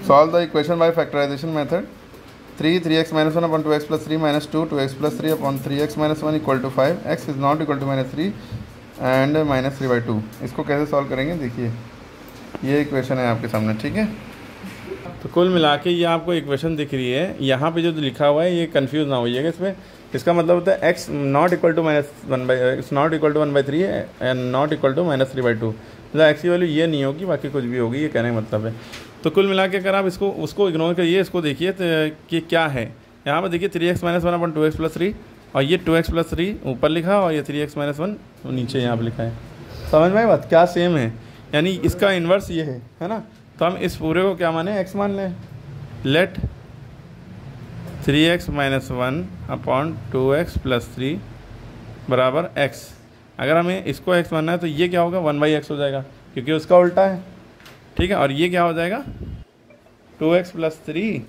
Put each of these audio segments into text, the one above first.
Solve the equation by factorization method. 3x minus 1 upon 2x plus 3 minus 2x plus 3 upon 3x minus 1 equal to 5, x is not equal to -3 and -3/2। इसको कैसे solve करेंगे, देखिए ये equation है आपके सामने, ठीक है। तो कुल मिला के ये आपको इक्वेशन दिख रही है, यहाँ पे जो लिखा हुआ है ये कंफ्यूज ना होइएगा इसमें। इसका मतलब होता है x not equal to -1/3 and not equal to -3/2। मतलब x की वैल्यू ये नहीं होगी, बाकी कुछ भी होगी, ये कहने का मतलब है। तो कुल मिला के अगर आप उसको इग्नोर करिए, इसको देखिए तो कि क्या है। यहाँ पर देखिए 3x minus 1 upon 2x plus 3, और ये 2x प्लस 3 ऊपर लिखा और ये 3x माइनस 1 नीचे यहाँ पर लिखा है। समझ में आई बात, क्या सेम है, यानी इसका इन्वर्स ये है ना। तो हम इस पूरे को क्या माने, x मान लें। Late 3x minus 1 upon 2x plus 3 बराबर x। अगर हमें इसको x मानना है तो ये क्या होगा, 1/x हो जाएगा, क्योंकि उसका उल्टा है, ठीक है। और ये क्या हो जाएगा, 2x plus 3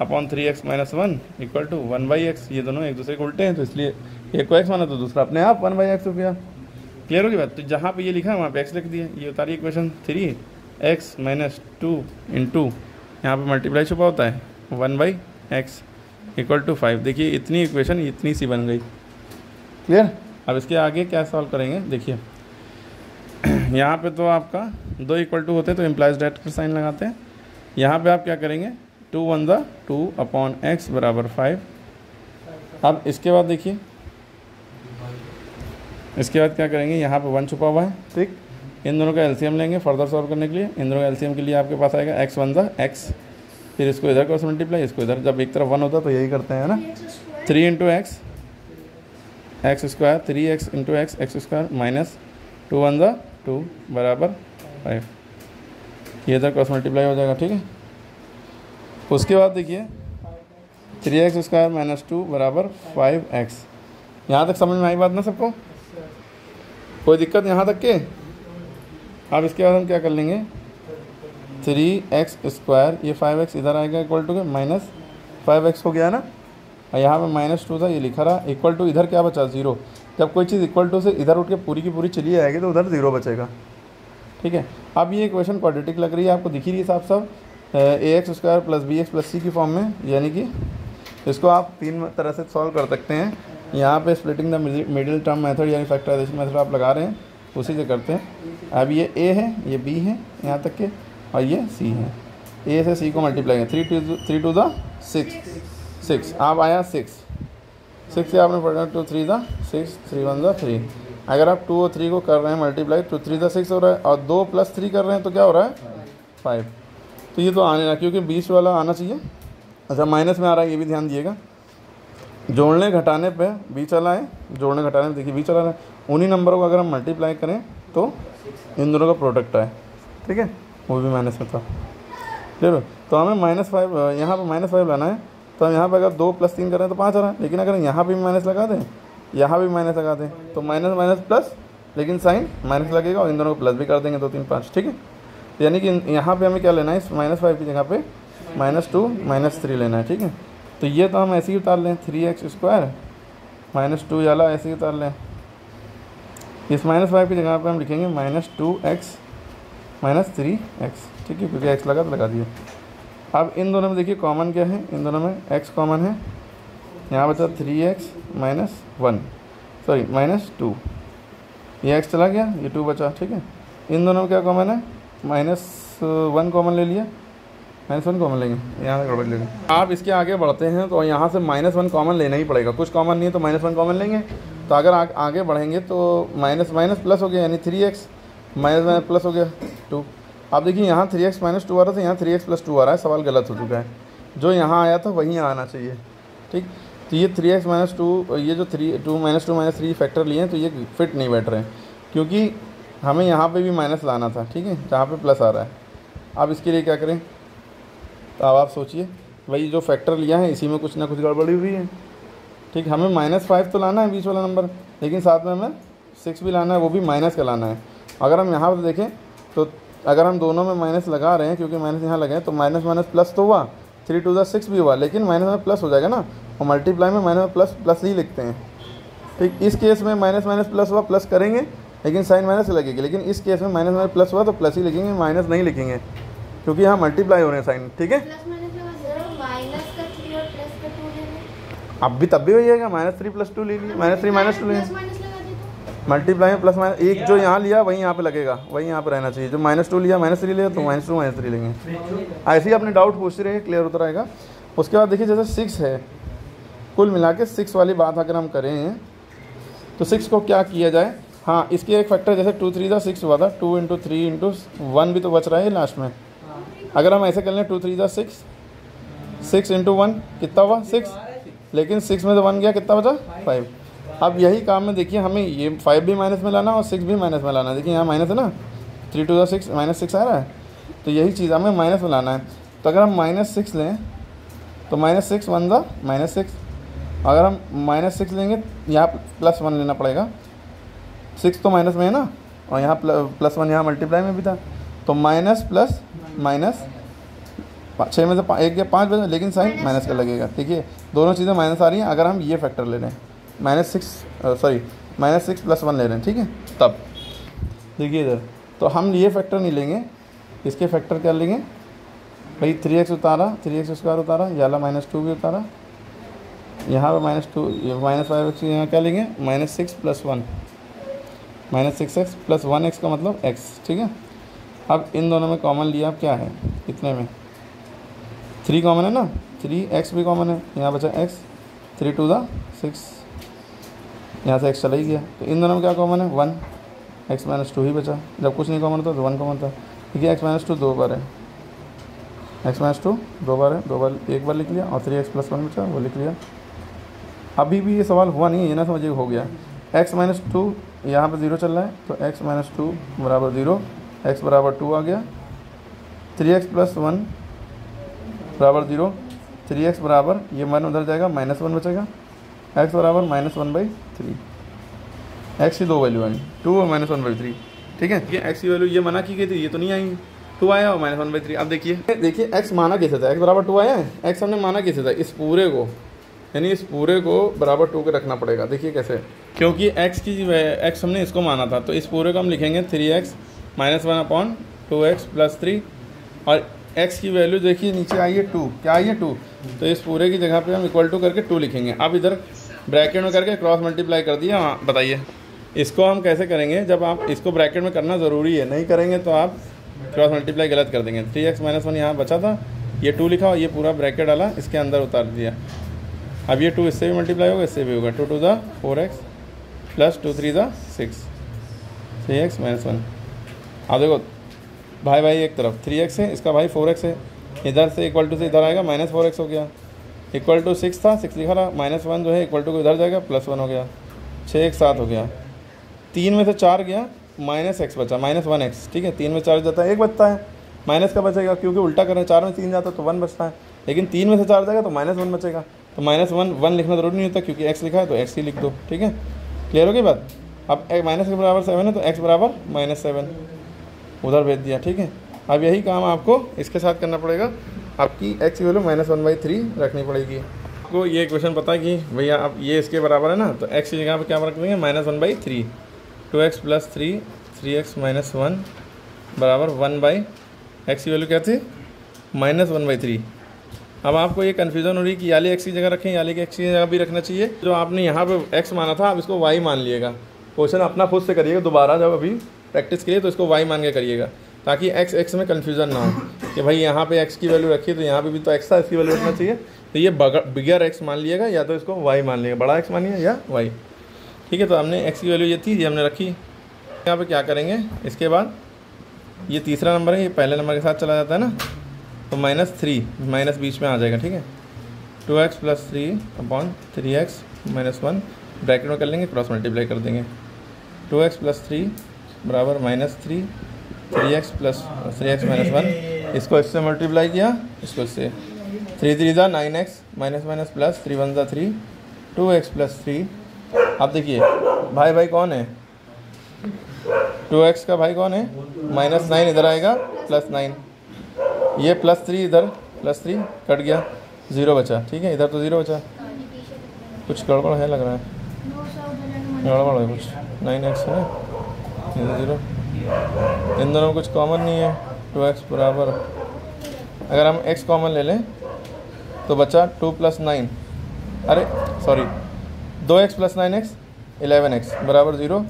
upon 3x minus 1 equal to 1/x। ये दोनों एक दूसरे के उल्टे हैं, तो इसलिए एक को x माना तो दूसरा अपने आप 1/x हो गया। क्लियर होगी बात। तो जहाँ पे ये लिखा है वहाँ पे x लिख दिया। ये उतारी इक्वेशन 3x माइनस 2 इंटू यहाँ पर मल्टीप्लाई छुपा होता है 1/x इक्वल टू 5। देखिए इतनी इक्वेशन इतनी सी बन गई। क्लियर। अब इसके आगे क्या सॉल्व करेंगे, देखिए यहाँ पे तो आपका 2 इक्वल टू होते हैं तो इम्प्लाइज डैट का साइन लगाते हैं। यहाँ पे आप क्या करेंगे, 2 1 2 अपॉन x बराबर 5। अब इसके बाद देखिए, इसके बाद क्या करेंगे, यहाँ पे 1 छुपा हुआ है, ठीक। इन दोनों का एलसीएम लेंगे फर्दर सॉल्व करने के लिए। इन दोनों का एलसीएम के लिए आपके पास आएगा x 1 x, फिर इसको इधर क्रॉस मल्टीप्लाई, इसको इधर। जब एक तरफ 1 होता है तो यही करते हैं ना। 3 into x x square, 3x into x x square minus 2 1 2 बराबर 5। ये इधर क्रॉस मल्टीप्लाई हो जाएगा, ठीक है। उसके बाद देखिए 3x स्क्वायर माइनस 2 बराबर 5x। यहाँ तक समझ में आई बात ना सबको, कोई दिक्कत यहाँ तक के। अब इसके बाद हम क्या कर लेंगे, 3x स्क्वायर, ये 5x इधर आएगा इक्वल टू के माइनस 5x हो गया ना। और यहाँ पे -2 था, ये लिखा रहा इक्वल टू, इधर क्या बचा 0। जब कोई चीज़ इक्वल टू से इधर उठ के पूरी की पूरी चली आएगी तो उधर 0 बचेगा, ठीक है। अब ये इक्वेशन क्वाड्रेटिक लग रही है आपको, दिख रही है साफ साफ, ax square plus bx plus c की फॉर्म में। यानी कि इसको आप 3 तरह से सॉल्व कर सकते हैं। यहाँ पे splitting the middle term method यानी फैक्टराइजेशन मेथड आप लगा रहे हैं, उसी से करते हैं। अब ये a है, ये b है यहाँ तक के, और ये c है। a से c को मल्टीप्लाई है, 3 टू द 6 आप आया 6 से आपने पढ़ा 2 3 द 6 3 1 3। अगर आप 2 और 3 को कर रहे हैं मल्टीप्लाई, 2 3 द 6 हो रहा है, और 2 + 3 कर रहे हैं तो क्या हो रहा है 5। तो ये तो आने ना, क्योंकि 20 वाला आना चाहिए। अच्छा माइनस में आ रहा है, ये भी ध्यान दिएगा। जोड़ने घटाने पे 20 वाला है, जोड़ने घटाने में देखिए 20 वाला है। उन्हीं नंबरों को अगर हम मल्टीप्लाई करें तो इन दोनों का प्रोडक्ट आए, ठीक है, वो भी माइनस में था। चलो तो हमें -5 यहाँ पर -5 लाना है। तो हम यहाँ पर अगर 2 + 3 कर रहे हैं तो 5 आ रहा है, लेकिन अगर यहाँ भी माइनस लगा दें, यहाँ भी माइनस लगा दें, तो माइनस माइनस प्लस, लेकिन साइन माइनस लगेगा, और इन दोनों को प्लस भी कर देंगे, 2 3 5, ठीक है। यानी कि यहाँ पे हमें क्या लेना है, इस -5 की जगह पे -2 -3 लेना है, ठीक है। तो ये तो हम ऐसे ही उतार लें, 3x स्क्वायर -2 वाला ऐसे ही उतार लें। इस -5 की जगह पे हम लिखेंगे -2x -3x, ठीक है, क्योंकि x लगा तो लगा दिए। अब इन दोनों में देखिए कॉमन क्या है, इन दोनों में x कॉमन है। यहाँ बचा 3x -2, ये x चला गया, ये 2 बचा, ठीक है। इन दोनों में क्या कॉमन है, -1 कॉमन ले लिया, -1 कॉमन लेंगे, यहाँ से गड़बड़ लेंगे। आप इसके आगे बढ़ते हैं तो यहाँ से -1 कॉमन लेना ही पड़ेगा, कुछ कॉमन नहीं है तो -1 कॉमन लेंगे। तो अगर आगे बढ़ेंगे तो माइनस माइनस प्लस हो गया, यानी 3x माइनस माइनस प्लस हो गया 2। अब देखिए यहाँ 3x -2 आ रहा था, यहाँ 3x + 2 आ रहा है, सवाल गलत हो चुका है। जो यहाँ आया था वहीं आना चाहिए, ठीक। तो ये 3x -2, ये जो 2 - 3 फैक्टर लिए हैं तो ये फिट नहीं बैठ रहे हैं, क्योंकि हमें यहाँ पे भी माइनस लाना था, ठीक है, जहाँ पे प्लस आ रहा है। अब इसके लिए क्या करें, तो अब आप सोचिए, वही जो फैक्टर लिया है इसी में कुछ ना कुछ गड़बड़ी हुई है, ठीक। हमें -5 तो लाना है बीच वाला नंबर, लेकिन साथ में हमें 6 भी लाना है, वो भी माइनस का लाना है। अगर हम यहाँ पर देखें तो अगर हम दोनों में माइनस लगा रहे हैं, क्योंकि माइनस यहाँ लगे हैं, तो माइनस माइनस प्लस तो हुआ, 3 टू द 6 भी हुआ, लेकिन माइनस में प्लस हो जाएगा ना, और मल्टीप्लाई में माइनस में प्लस ही लिखते हैं, ठीक। इस केस में माइनस माइनस प्लस हुआ, प्लस करेंगे लेकिन साइन माइनस लगेगी, लेकिन इस केस में माइनस माइनस प्लस हुआ तो प्लस ही लिखेंगे, माइनस नहीं लिखेंगे, क्योंकि यहाँ मल्टीप्लाई हो रहे हैं साइन, ठीक है। अब भी तब भी हो जाएगा, -3 + 2 ले लीजिए, -3 - 2 ले मल्टीप्लाई में प्लस माइनस, एक जो यहाँ लिया वही यहाँ पे लगेगा, वही यहाँ पे रहना चाहिए। जो -2 लिया -3 लिया तो -2 -3 लेंगे। ऐसे ही अपने डाउट पूछते रहिए, क्लियर होता रहेगा। उसके बाद देखिए जैसे 6 है, कुल मिला के 6 वाली बात अगर हम करें तो 6 को क्या किया जाए। हाँ, इसकी एक फैक्टर जैसे 2 3 6 हुआ था, 2 × 3 × 1 भी तो बच रहा है लास्ट में। अगर हम ऐसे कर लें 2 3 6, 6 × 1 कितना हुआ 6, लेकिन 6 में तो 1 गया, कितना बचा 5। अब यही काम में देखिए हमें ये 5 भी माइनस में लाना और 6 भी माइनस में लाना। देखिए यहाँ माइनस है ना, 3 × 6 -6 आ रहा है, तो यही चीज़ हमें माइनस में लाना है। तो अगर हम -6 लें तो -6 1 -6, अगर हम -6 लेंगे यहाँ +1 लेना पड़ेगा। 6 तो माइनस में है ना, और यहाँ +1 यहाँ मल्टीप्लाई में भी था, तो माइनस प्लस माइनस 6 में से 1 या 5 बचा, लेकिन साइन माइनस का लगेगा। देखिए दोनों चीज़ें माइनस आ रही हैं। अगर हम ये फैक्टर ले लें -6 + 1 ले रहे हैं, ठीक है। तब देखिए इधर तो हम ये फैक्टर नहीं लेंगे, इसके फैक्टर क्या लेंगे भाई, 3x उतारा, 3x² उतारा, याला -2 भी उतारा, यहाँ पर -2 -5x, यहाँ क्या लेंगे -6 + 1, -6x + 1x का मतलब x, ठीक है। अब इन दोनों में कॉमन लिया, अब क्या है कितने में 3 कॉमन है ना, 3x भी कॉमन है, यहाँ बचा x, 3 × 2 6, यहाँ से x चला ही गया। तो इन दोनों में क्या कॉमन है 1, x - 2 ही बचा। जब कुछ नहीं कॉमन था तो 1 कॉमन था। देखिए x - 2 2 बार है, x - 2 2 बार है, 2 बार एक बार लिख लिया, और 3x + 1 बचा वो लिख लिया। अभी भी ये सवाल हुआ नहीं है, ये ना समझिए हो गया। x - 2 यहाँ पर 0 चल रहा है, तो x - 2 = 0, x = 2 आ गया। 3x + 1 = 0, 3x बराबर ये 1 उधर जाएगा, -1 बचेगा, x बराबर -1/3। x की 2 वैल्यू आई, 2 और -1/3, ठीक है। ये x की वैल्यू ये मना की गई थी, ये तो नहीं आएंगी, 2 आया और -1/3। अब देखिए x माना कैसे था, x बराबर 2 आया है, x हमने माना कैसे था, इस पूरे को, यानी इस पूरे को बराबर 2 के रखना पड़ेगा। देखिए कैसे, क्योंकि x हमने इसको माना था, तो इस पूरे को हम लिखेंगे 3x - 1/2x + 3, और x की वैल्यू देखिए नीचे आई है 2, क्या आई है 2, तो इस पूरे की जगह पे हम = करके 2 लिखेंगे। अब इधर ब्रैकेट में करके क्रॉस मल्टीप्लाई कर दिया। हाँ बताइए इसको हम कैसे करेंगे, जब आप इसको ब्रैकेट में करना ज़रूरी है, नहीं करेंगे तो आप क्रॉस मल्टीप्लाई गलत कर देंगे। 3x - 1 यहाँ बचा था, ये 2 लिखा और ये पूरा ब्रैकेट डाला, इसके अंदर उतार दिया। अब ये 2 इससे भी मल्टीप्लाई होगा, इससे भी होगा, 2 × 2 4x + 2 × 3 6, 3x - 1। अब देखो भाई एक तरफ 3x है, इसका भाई 4x है, इधर से = से इधर आएगा, -4x हो गया, = 6 था, 6 लिखा रहा, -1 जो है = को इधर जाएगा, +1 हो गया, 6 1 7 हो गया। 3 में से 4 गया, -x बचा, -1x, ठीक है। 3 में 4 जाता है, 1 बचता है, माइनस का बचेगा, क्योंकि उल्टा करें 4 में 3 जाता तो 1 बचता है, लेकिन 3 में से 4 जाएगा तो -1 बचेगा, तो -1 लिखना ज़रूरी नहीं होता, क्योंकि x लिखा है तो x ही लिख दो, ठीक है। क्लियर हो गई बात। अब माइनस के बराबर 7 है तो x बराबर -7 उधर भेज दिया, ठीक है। अब यही काम आपको इसके साथ करना पड़ेगा, आपकी x की वैल्यू -1/3 रखनी पड़ेगी। आपको ये क्वेश्चन पता है कि भैया अब ये इसके बराबर है ना, तो x की जगह पर क्या रख देंगे -1/3, 2x + 3, 3x - 1 बराबर 1/x की वैल्यू क्या थी -1/3। अब आपको ये कन्फ्यूज़न हो रही है कि याली x की जगह रखें, याली के x की जगह भी रखना चाहिए। जो आपने यहाँ पे x माना था आप इसको y मान लिएगा। क्वेश्चन अपना खुद से करिएगा दोबारा, जब अभी प्रैक्टिस करिए तो इसको y मान के करिएगा, ताकि x में कन्फ्यूज़न ना हो कि भाई यहाँ पे x की वैल्यू रखी तो यहाँ पे भी तो x था, इसकी वैल्यू रखना चाहिए। तो ये बिगर x मान लिएगा, या तो इसको y मान लिएगा, बड़ा x मानिए या y, ठीक है। तो हमने x की वैल्यू ये थी, ये हमने रखी। यहाँ पे क्या करेंगे, इसके बाद ये तीसरा नंबर है, ये पहले नंबर के साथ चला जाता है ना, तो -3 माइनस बीच में आ जाएगा, ठीक है। 2x + 3/3x - 1 ब्रैकेट में कर लेंगे, क्रॉस मल्टीप्लाई कर देंगे। 2x + 3 बराबर -3, 3x + 3x - 1, इसको इससे मल्टीप्लाई किया, इसको इससे, 3 3 9x -+ 3 1 3, 2x + 3। अब देखिए भाई कौन है, 2x का भाई कौन है, -9 इधर आएगा, +9, ये +3 इधर, +3 कट गया, 0 बचा, ठीक है। इधर तो 0 बचा, कुछ गड़बड़ है लग रहा है, गड़बड़ है कुछ, 9x है, इधर 0, इन दोनों में कुछ कॉमन नहीं है। 2x बराबर अगर हम x कॉमन ले लें तो बचा 2 + 9, अरे सॉरी 2x + 9x 11x बराबर 0।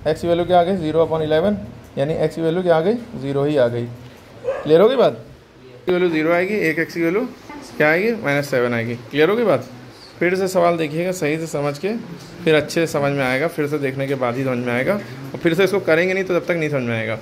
x की वैल्यू क्या आ गई 0/11, यानी x की वैल्यू क्या आ गई 0 ही आ गई। क्लियर होगी बात? की वैल्यू 0 आएगी, एक x की वैल्यू क्या आएगी -7 आएगी। क्लियर होगी बात? फिर से सवाल देखिएगा सही से समझ के, फिर अच्छे से समझ में आएगा, फिर से देखने के बाद ही समझ में आएगा, और फिर से इसको करेंगे नहीं तो तब तक नहीं समझ में आएगा।